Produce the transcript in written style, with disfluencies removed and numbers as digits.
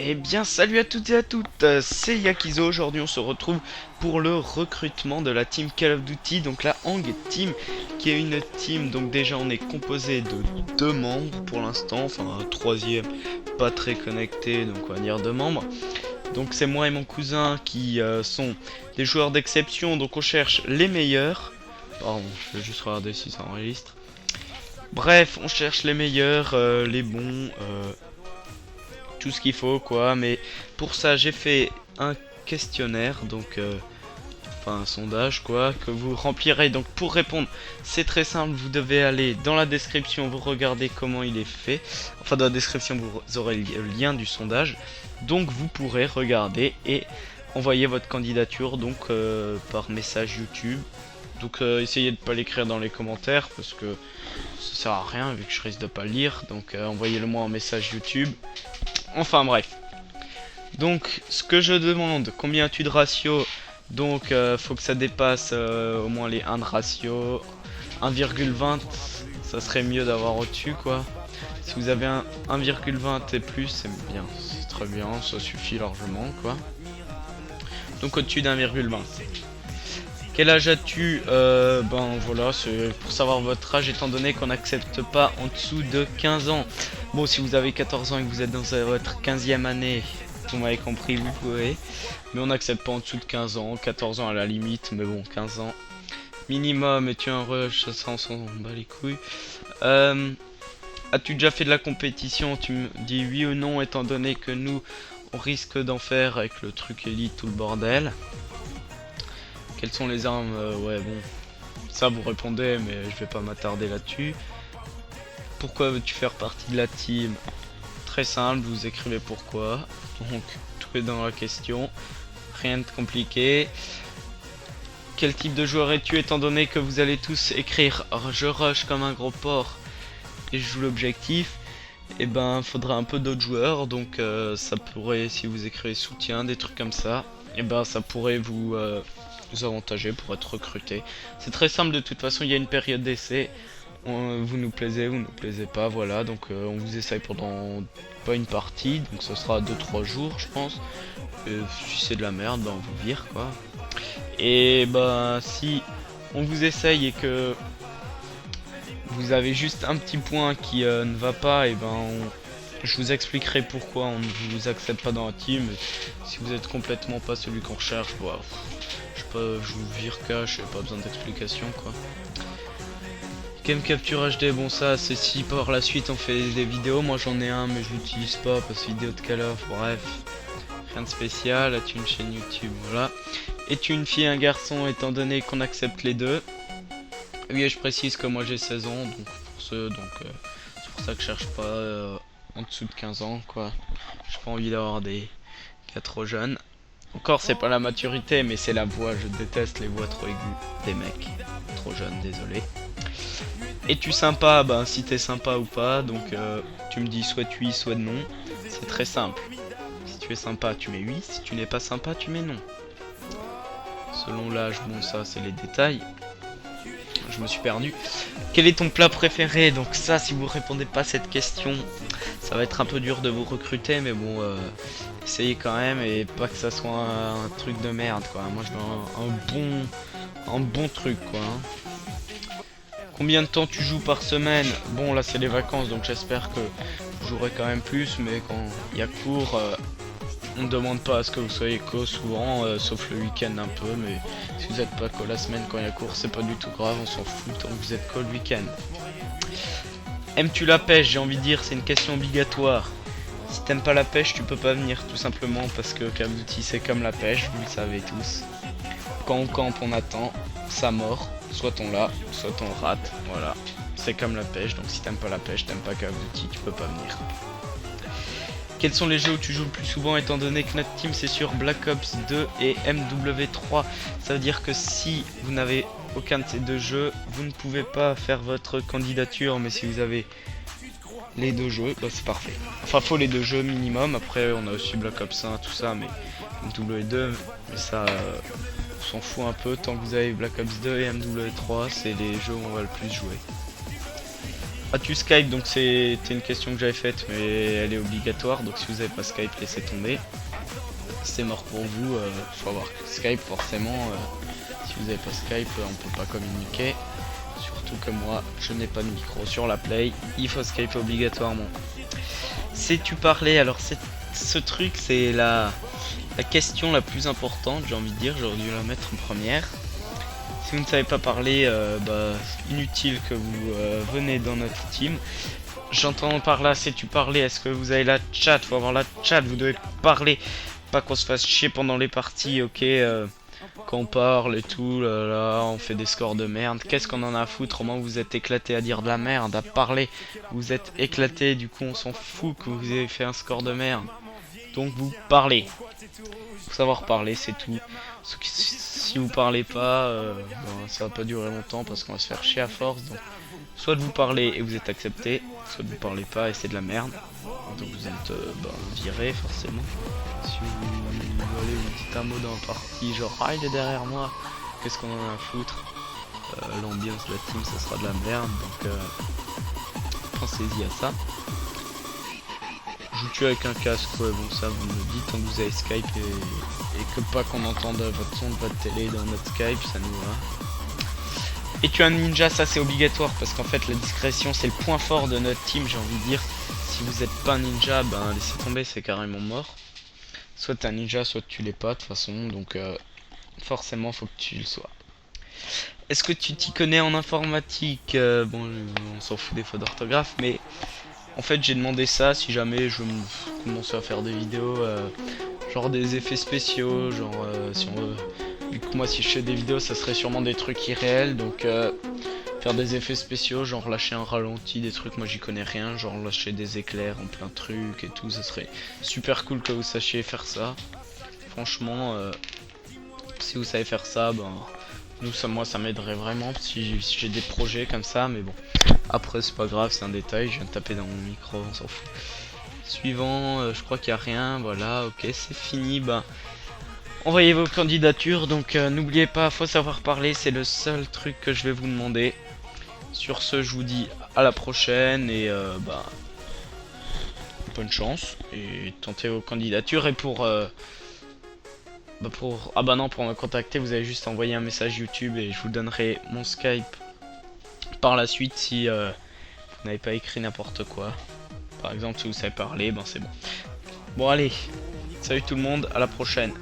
Eh bien, salut à toutes et à toutes, c'est Yakizo. Aujourd'hui, on se retrouve pour le recrutement de la team Call of Duty, donc la Hang Team, qui est une team. Donc, déjà, on est composé de deux membres pour l'instant, enfin, un troisième pas très connecté, donc on va dire deux membres. Donc, c'est moi et mon cousin qui sont des joueurs d'exception, donc on cherche les meilleurs. Pardon, je vais juste regarder si ça enregistre. Bref, on cherche les meilleurs, les bons. Tout ce qu'il faut quoi, mais pour ça j'ai fait un questionnaire, donc enfin un sondage quoi, que vous remplirez. Donc pour répondre, c'est très simple, vous devez aller dans la description, vous regardez comment il est fait, enfin dans la description vous aurez le lien du sondage, donc vous pourrez regarder et envoyer votre candidature donc par message YouTube. Donc essayez de pas l'écrire dans les commentaires parce que ça sert à rien vu que je risque de pas le lire, donc envoyez-le moi en message YouTube. Enfin bref. Donc ce que je demande, combien tu de ratio? Donc faut que ça dépasse au moins les 1 de ratio. 1,20, ça serait mieux d'avoir au-dessus quoi. Si vous avez un 1,20 et plus, c'est bien, c'est très bien, ça suffit largement quoi. Donc au-dessus d'1,20. Quel âge as-tu? Ben voilà, c'est pour savoir votre âge étant donné qu'on n'accepte pas en dessous de 15 ans. Bon, si vous avez 14 ans et que vous êtes dans votre 15e année, vous m'avez compris, vous pouvez. Mais on n'accepte pas en dessous de 15 ans, 14 ans à la limite, mais bon, 15 ans. Minimum, es-tu un rush? Ça on s'en bat les couilles. As-tu déjà fait de la compétition? Tu me dis oui ou non, étant donné que nous, on risque d'en faire avec le truc élite, tout le bordel. Quelles sont les armes? Ouais, bon. Ça, vous répondez, mais je vais pas m'attarder là-dessus. Pourquoi veux-tu faire partie de la team? Très simple, vous écrivez pourquoi. Donc, tout est dans la question. Rien de compliqué. Quel type de joueur es-tu étant donné que vous allez tous écrire je rush comme un gros porc et je joue l'objectif? Et ben, faudra un peu d'autres joueurs. Donc, ça pourrait, si vous écrivez soutien, des trucs comme ça, et ben, ça pourrait vous avantager pour être recruté. C'est très simple de toute façon, il y a une période d'essai. Vous nous plaisez, vous nous plaisez pas, voilà. Donc on vous essaye pendant pas une partie, donc ce sera 2-3 jours je pense. Si c'est de la merde, ben on vous vire quoi. Et bah si on vous essaye et que vous avez juste un petit point qui ne va pas, et ben je vous expliquerai pourquoi on ne vous accepte pas dans la team. Si vous êtes complètement pas celui qu'on recherche, bah, je vous vire cash, pas besoin d'explication quoi. Game Capture HD, bon ça c'est si par la suite on fait des vidéos, moi j'en ai un mais je l'utilise pas parce que vidéo de Call of, bref. Rien de spécial, as-tu une chaîne YouTube, voilà. Es-tu une fille et un garçon étant donné qu'on accepte les deux? Oui, et je précise que moi j'ai 16 ans, donc pour ceux, donc c'est pour ça que je cherche pas en dessous de 15 ans quoi. J'ai pas envie d'avoir des gars trop jeunes. Encore c'est pas la maturité mais c'est la voix, je déteste les voix trop aiguës des mecs. Trop jeunes, désolé. Es-tu sympa? Ben si t'es sympa ou pas, donc tu me dis soit oui, soit non. C'est très simple. Si tu es sympa, tu mets oui. Si tu n'es pas sympa, tu mets non. Selon l'âge, bon ça c'est les détails. Je me suis perdu. Quel est ton plat préféré? Donc ça, si vous répondez pas à cette question, ça va être un peu dur de vous recruter, mais bon, essayez quand même et pas que ça soit un truc de merde quoi. Moi je veux un bon truc quoi. Combien de temps tu joues par semaine? Bon là c'est les vacances donc j'espère que vous jouerez quand même plus, mais quand il y a cours on ne demande pas à ce que vous soyez co souvent, sauf le week-end un peu, mais si vous n'êtes pas co la semaine quand il y a cours c'est pas du tout grave, on s'en fout tant que vous êtes co le week-end. Aimes-tu la pêche? J'ai envie de dire c'est une question obligatoire. Si t'aimes pas la pêche tu peux pas venir tout simplement parce que Call of Duty c'est comme la pêche, vous le savez tous. Quand on campe on attend, ça mord, soit on l'a, soit on rate, voilà. C'est comme la pêche, donc si t'aimes pas la pêche, t'aimes pas Call of Duty, tu peux pas venir. Quels sont les jeux où tu joues le plus souvent étant donné que notre team c'est sur Black Ops 2 et MW3? Ça veut dire que si vous n'avez aucun de ces deux jeux, vous ne pouvez pas faire votre candidature, mais si vous avez les deux jeux, bah c'est parfait. Enfin faut les deux jeux minimum, après on a aussi Black Ops 1, tout ça, mais MW2, mais ça on s'en fout un peu, tant que vous avez Black Ops 2 et MW3, c'est les jeux où on va le plus jouer. As-tu Skype? Donc c'était une question que j'avais faite, mais elle est obligatoire. Donc si vous avez pas Skype, laissez tomber. C'est mort pour vous. Faut avoir Skype forcément. Si vous avez pas Skype, on peut pas communiquer. Surtout que moi, je n'ai pas de micro sur la Play. Il faut Skype obligatoirement. Sais-tu parler? Alors ce truc, c'est la question la plus importante, j'ai envie de dire. J'aurais dû la mettre en première. Si vous ne savez pas parler, inutile que vous venez dans notre team. J'entends par là, sais-tu parler? Est-ce que vous avez la chat? Faut avoir la chat, vous devez parler. Pas qu'on se fasse chier pendant les parties, ok, quand on parle et tout, là, là, on fait des scores de merde. Qu'est-ce qu'on en a à foutre? Au moins vous êtes éclaté à dire de la merde, à parler. Vous êtes éclaté, du coup on s'en fout que vous ayez fait un score de merde. Donc vous parlez. Faut savoir parler, c'est tout. Si vous parlez pas, ça va pas durer longtemps parce qu'on va se faire chier à force. Donc, soit de vous parler et vous êtes accepté, soit de vous parlez pas et c'est de la merde. Donc vous êtes viré forcément. Si vous allez vous dites un mot dans la partie genre ah il est derrière moi, qu'est-ce qu'on en a à foutre? L'ambiance de la team ça sera de la merde, donc pensez-y à ça. Je vous tue avec un casque, ouais, bon ça vous me dites tant que vous avez Skype et que pas qu'on entende votre son de votre télé dans notre Skype, ça nous va. Et tu as un ninja, ça c'est obligatoire parce qu'en fait la discrétion c'est le point fort de notre team, j'ai envie de dire. Si vous êtes pas ninja, ben laissez tomber, c'est carrément mort. Soit t'es un ninja, soit tu l'es pas de toute façon, donc forcément faut que tu le sois. Est-ce que tu t'y connais en informatique? Bon, on s'en fout des fautes d'orthographe, mais en fait j'ai demandé ça si jamais je commençais à faire des vidéos, genre des effets spéciaux, genre si on veut. Du coup moi si je fais des vidéos ça serait sûrement des trucs irréels, donc faire des effets spéciaux, genre lâcher un ralenti, des trucs moi j'y connais rien, genre lâcher des éclairs en plein truc et tout, ça serait super cool que vous sachiez faire ça. Franchement, si vous savez faire ça, ben moi ça m'aiderait vraiment si j'ai des projets comme ça, mais bon. Après c'est pas grave, c'est un détail, je viens de taper dans mon micro, on s'en fout. Suivant, je crois qu'il n'y a rien, voilà, ok c'est fini, ben envoyez vos candidatures, donc n'oubliez pas, faut savoir parler, c'est le seul truc que je vais vous demander. Sur ce, je vous dis à la prochaine et bonne chance et tentez vos candidatures. Et pour pour me contacter, vous avez juste envoyé un message YouTube et je vous donnerai mon Skype par la suite si vous n'avez pas écrit n'importe quoi. Par exemple, si vous savez parler, ben c'est bon. Bon allez, salut tout le monde, à la prochaine.